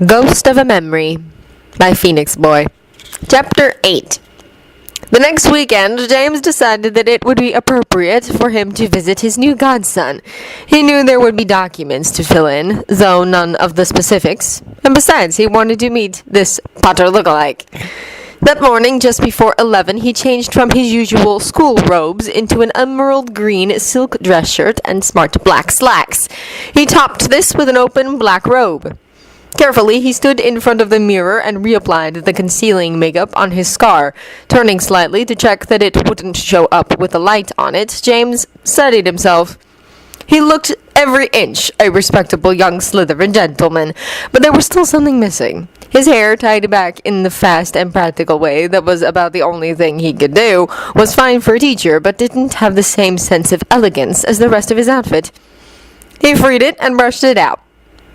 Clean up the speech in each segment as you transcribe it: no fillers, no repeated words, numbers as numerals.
Ghost of a Memory by Phoenix Boy. Chapter 8. The next weekend, James decided that it would be appropriate for him to visit his new godson. He knew there would be documents to fill in, though none of the specifics, and besides, he wanted to meet this Potter look-alike. That morning, just before 11, he changed from his usual school robes into an emerald green silk dress shirt and smart black slacks. He topped this with an open black robe. Carefully, he stood in front of the mirror and reapplied the concealing makeup on his scar. Turning slightly to check that it wouldn't show up with the light on it, James steadied himself. He looked every inch a respectable young Slytherin gentleman, but there was still something missing. His hair, tied back in the fast and practical way that was about the only thing he could do, was fine for a teacher, but didn't have the same sense of elegance as the rest of his outfit. He freed it and brushed it out.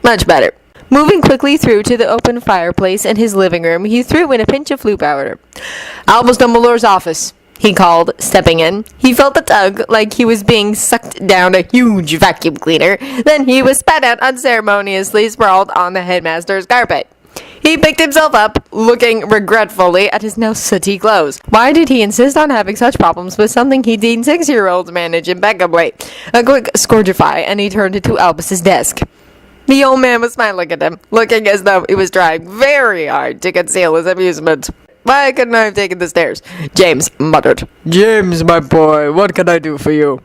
Much better. Moving quickly through to the open fireplace in his living room, he threw in a pinch of flue powder. "Albus Dumbledore's office," he called, stepping in. He felt a tug, like he was being sucked down a huge vacuum cleaner. Then he was spat out unceremoniously sprawled on the headmaster's carpet. He picked himself up, looking regretfully at his now sooty clothes. Why did he insist on having such problems with something he'd seen 6-year-olds manage impeccably? A quick scourgify, and he turned to Albus's desk. The old man was smiling at him, looking as though he was trying very hard to conceal his amusement. "Why couldn't I have taken the stairs?" James muttered. "James, my boy, what can I do for you?"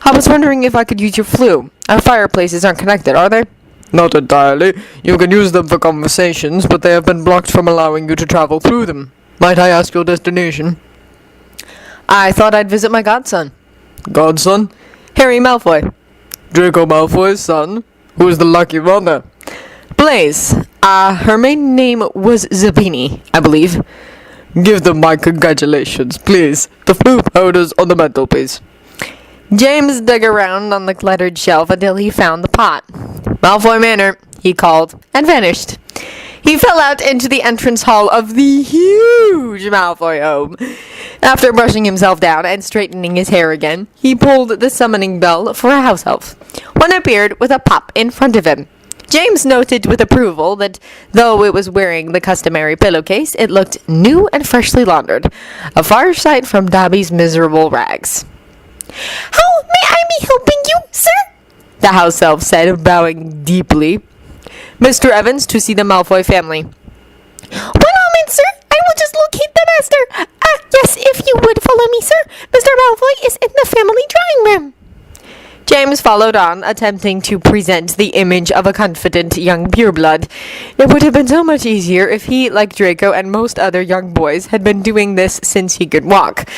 "I was wondering if I could use your flue. Our fireplaces aren't connected, are they?" "Not entirely. You can use them for conversations, but they have been blocked from allowing you to travel through them. Might I ask your destination?" "I thought I'd visit my godson." "Godson?" "Harry Malfoy." "Draco Malfoy's son? Who is the lucky mother?" "Blaise. Her maiden name was Zabini, I believe." "Give them my congratulations, please. The flue powder's on the mantelpiece." James dug around on the cluttered shelf until he found the pot. "Malfoy Manor," he called, and vanished. He fell out into the entrance hall of the huge Malfoy home. After brushing himself down and straightening his hair again, he pulled the summoning bell for a house elf. One appeared with a pop in front of him. James noted with approval that, though it was wearing the customary pillowcase, it looked new and freshly laundered. A far sight from Dobby's miserable rags. "How may I be helping you, sir?" the house elf said, bowing deeply. "Mr. Evans, to see the Malfoy family." "One moment, sir. I will just locate the master. Yes, if you would follow me, sir. Mr. Malfoy is in the family drawing room." James followed on, attempting to present the image of a confident young pureblood. It would have been so much easier if he, like Draco and most other young boys, had been doing this since he could walk.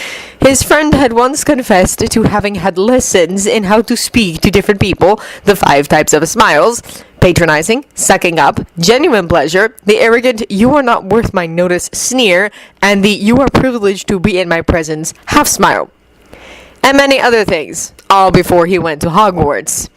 His friend had once confessed to having had lessons in how to speak to different people, the 5 types of smiles: patronizing, sucking up, genuine pleasure, the arrogant "you are not worth my notice" sneer, and the "you are privileged to be in my presence" half smile. And many other things, all before he went to Hogwarts.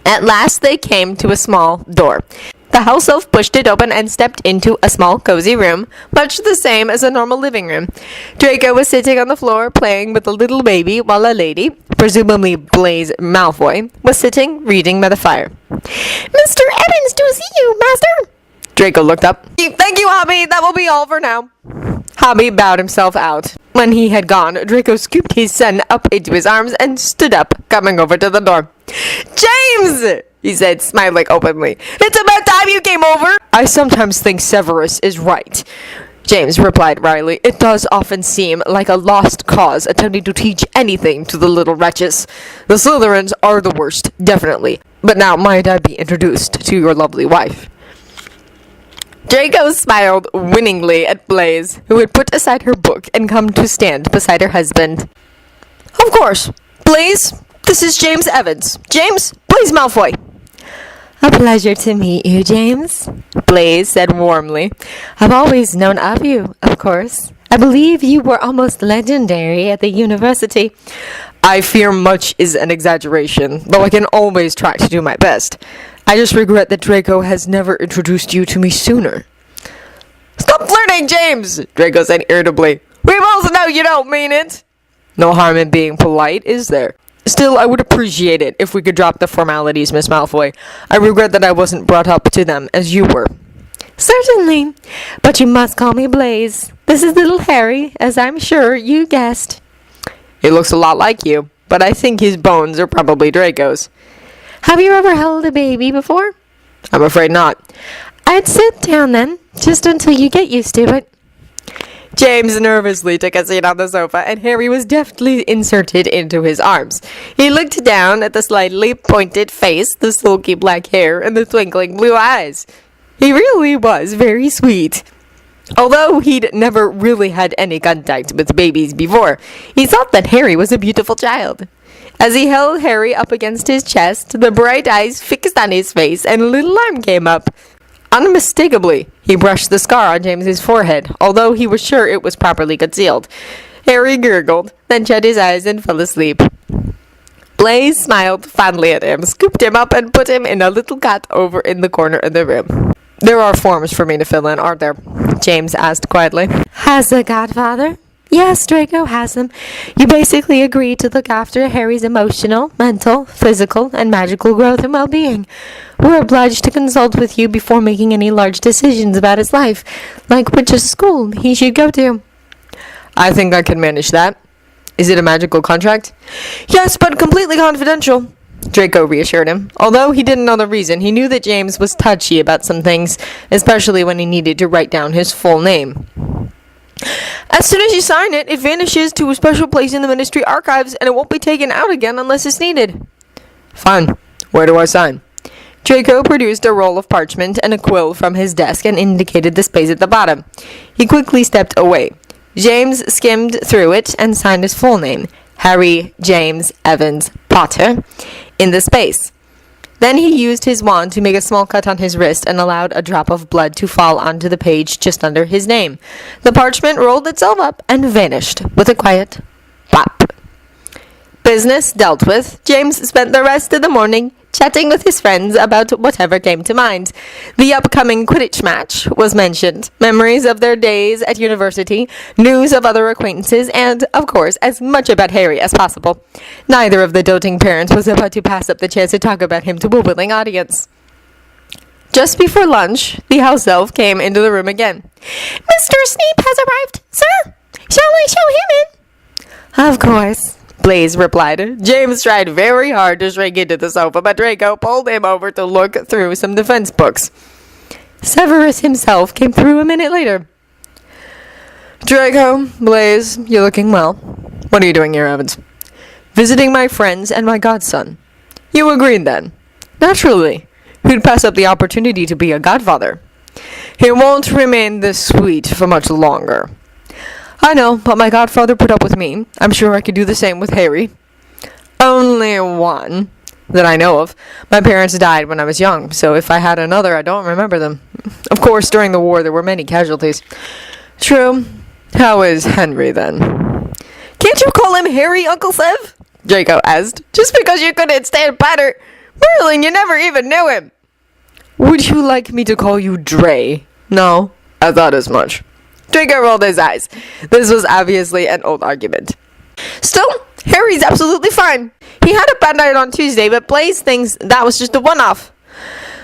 At last they came to a small door. The house elf pushed it open and stepped into a small, cozy room, much the same as a normal living room. Draco was sitting on the floor playing with a little baby, while a lady, presumably Blaise Malfoy, was sitting reading by the fire. "Mr. Evans, to see you, master." Draco looked up. "Thank you, Hobby. That will be all for now." Hobby bowed himself out. When he had gone, Draco scooped his son up into his arms and stood up, coming over to the door. "James!" he said, smiling openly. "It's about time you came over." "I sometimes think Severus is right," James replied wryly. "It does often seem like a lost cause attempting to teach anything to the little wretches. The Slytherins are the worst, definitely. But now might I be introduced to your lovely wife?" Draco smiled winningly at Blaise, who had put aside her book and come to stand beside her husband. "Of course. Blaise, this is James Evans. James, Blaise Malfoy." "A pleasure to meet you, James," Blaise said warmly. "I've always known of you, of course. I believe you were almost legendary at the university." "I fear much is an exaggeration, though I can always try to do my best. I just regret that Draco has never introduced you to me sooner." "Stop flirting, James!" Draco said irritably. "We both know you don't mean it." "No harm in being polite, is there? Still, I would appreciate it if we could drop the formalities, Miss Malfoy. I regret that I wasn't brought up to them as you were." Certainly, but you must call me Blaze. This is little Harry, as I'm sure you guessed. He looks a lot like you, but I think his bones are probably Draco's. Have you ever held a baby before? I'm afraid not. I'd sit down then, just until you get used to it. James nervously took a seat on the sofa, and Harry was deftly inserted into his arms. He looked down at the slightly pointed face, the silky black hair, and the twinkling blue eyes. He really was very sweet. Although he'd never really had any contact with babies before, he thought that Harry was a beautiful child. As he held Harry up against his chest, the bright eyes fixed on his face, and a little arm came up. Unmistakably, he brushed the scar on James's forehead, although he was sure it was properly concealed. Harry gurgled, then shut his eyes and fell asleep. Blaze smiled fondly at him, scooped him up, and put him in a little cot over in the corner of the room. There are forms for me to fill in, aren't there? James asked quietly. Has a godfather? Yes, Draco has them. You basically agree to look after Harry's emotional, mental, physical, and magical growth and well-being. We're obliged to consult with you before making any large decisions about his life, like which school he should go to. I think I can manage that. Is it a magical contract? Yes, but completely confidential, Draco reassured him. Although he didn't know the reason, he knew that James was touchy about some things, especially when he needed to write down his full name. As soon as you sign it, it vanishes to a special place in the Ministry archives, and it won't be taken out again unless it's needed. Fine. Where do I sign? Draco produced a roll of parchment and a quill from his desk and indicated the space at the bottom. He quickly stepped away. James skimmed through it and signed his full name, Harry James Evans Potter, in the space. Then he used his wand to make a small cut on his wrist and allowed a drop of blood to fall onto the page just under his name. The parchment rolled itself up and vanished with a quiet plop. Business dealt with, James spent the rest of the morning chatting with his friends about whatever came to mind. The upcoming Quidditch match was mentioned, memories of their days at university, news of other acquaintances, and, of course, as much about Harry as possible. Neither of the doting parents was about to pass up the chance to talk about him to a willing audience. Just before lunch, the house elf came into the room again. Mr. Snape has arrived, sir. Shall I show him in? Of course, Blaze replied. James tried very hard to shrink into the sofa, but Draco pulled him over to look through some defense books. Severus himself came through a minute later. Draco, Blaze, you're looking well. What are you doing here, Evans? Visiting my friends and my godson. You agreed then? Naturally. Who'd pass up the opportunity to be a godfather? He won't remain this sweet for much longer. I know, but my godfather put up with me. I'm sure I could do the same with Harry. Only one that I know of. My parents died when I was young, so if I had another, I don't remember them. Of course, during the war, there were many casualties. True. How is Henry, then? Can't you call him Harry, Uncle Sev? Draco asked. Just because you couldn't stand Potter. Merlin, you never even knew him. Would you like me to call you Dre? No, I thought as much. Draco rolled his eyes. This was obviously an old argument. Still, Harry's absolutely fine. He had a bad night on Tuesday, but Blaze thinks that was just a one-off.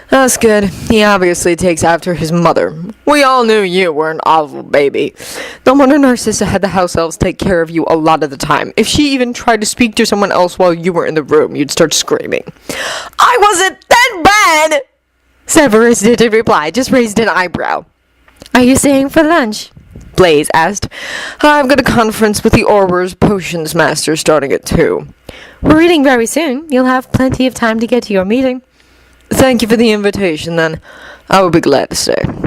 That's good. He obviously takes after his mother. We all knew you were an awful baby. No wonder Narcissa had the house elves take care of you a lot of the time. If she even tried to speak to someone else while you were in the room, you'd start screaming. I wasn't that bad! Severus didn't reply, just raised an eyebrow. Are you staying for lunch? Blaze asked. I've got a conference with the Aurors Potions Master starting at 2. We're eating very soon. You'll have plenty of time to get to your meeting. Thank you for the invitation, then. I will be glad to stay.